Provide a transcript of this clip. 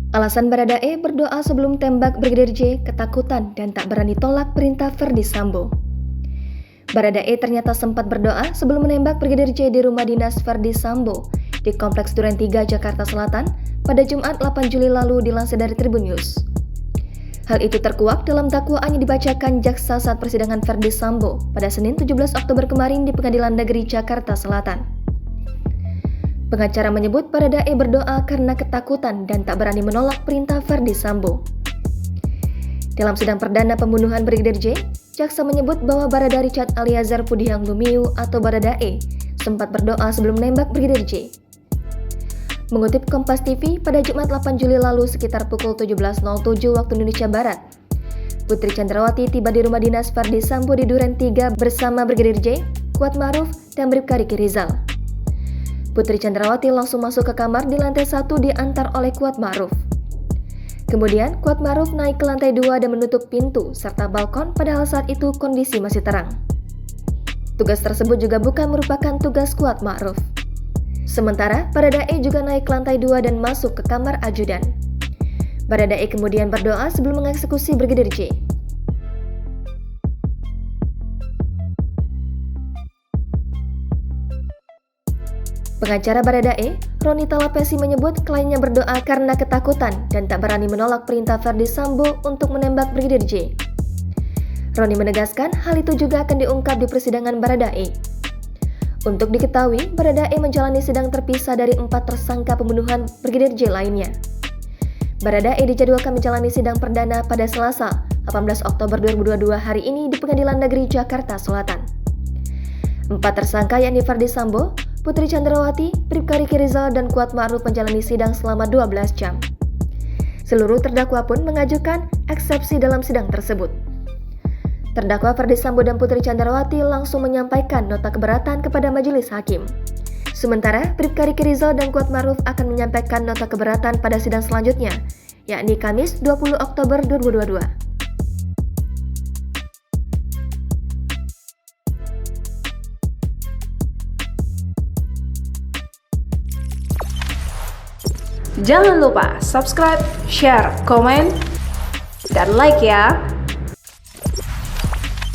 Alasan Baradae berdoa sebelum tembak Brigadir J, ketakutan dan tak berani tolak perintah Verdi Sambo. Baradae ternyata sempat berdoa sebelum menembak Brigadir J di rumah dinas Verdi Sambo di Kompleks Duren 3, Jakarta Selatan pada Jumat 8 Juli lalu, dilansir dari Tribun News. Hal itu terkuak dalam dakwaan yang dibacakan jaksa saat persidangan Verdi Sambo pada Senin 17 Oktober kemarin di Pengadilan Negeri Jakarta Selatan. Pengacara menyebut Baradae berdoa karena ketakutan dan tak berani menolak perintah Verdi Sambo. Dalam sidang perdana pembunuhan Brigadir J, jaksa menyebut bahwa Barada Richard Eliezer Pudihang Lumiu atau Baradae sempat berdoa sebelum menembak Brigadir J. Mengutip Kompas TV, pada Jumat 8 Juli lalu sekitar pukul 17.07 waktu Indonesia Barat, Putri Chandrawati tiba di rumah dinas Verdi Sambo di Duren 3 bersama Brigadir J, Kuatmaruf, dan Bribka Riki Rizal. Putri Chandrawati langsung masuk ke kamar di lantai 1 diantar oleh Kuatmaruf. Kemudian Kuatmaruf naik ke lantai 2 dan menutup pintu serta balkon, padahal saat itu kondisi masih terang. Tugas tersebut juga bukan merupakan tugas Kuatmaruf. Sementara Baradae juga naik ke lantai 2 dan masuk ke kamar ajudan. Baradae kemudian berdoa sebelum mengeksekusi Brigadir J. Pengacara Baradae, Roni Talapesi, menyebut kliennya berdoa karena ketakutan dan tak berani menolak perintah Verdi Sambo untuk menembak Brigadir J. Roni menegaskan hal itu juga akan diungkap di persidangan Baradae. Untuk diketahui, Baradae menjalani sidang terpisah dari 4 tersangka pembunuhan Brigadir J lainnya. Baradae dijadwalkan menjalani sidang perdana pada Selasa, 18 Oktober 2022 hari ini di Pengadilan Negeri Jakarta Selatan. 4 tersangka yakni Verdi Sambo, Putri Chandrawati, Bribka Riki Rizal, dan Kuatmaruf menjalani sidang selama 12 jam. Seluruh terdakwa pun mengajukan eksepsi dalam sidang tersebut. Terdakwa Verdi Sambo dan Putri Chandrawati langsung menyampaikan nota keberatan kepada majelis hakim. Sementara Bribka Riki Rizal dan Kuatmaruf akan menyampaikan nota keberatan pada sidang selanjutnya, yakni Kamis 20 Oktober 2022. Jangan lupa subscribe, share, komen, dan like ya!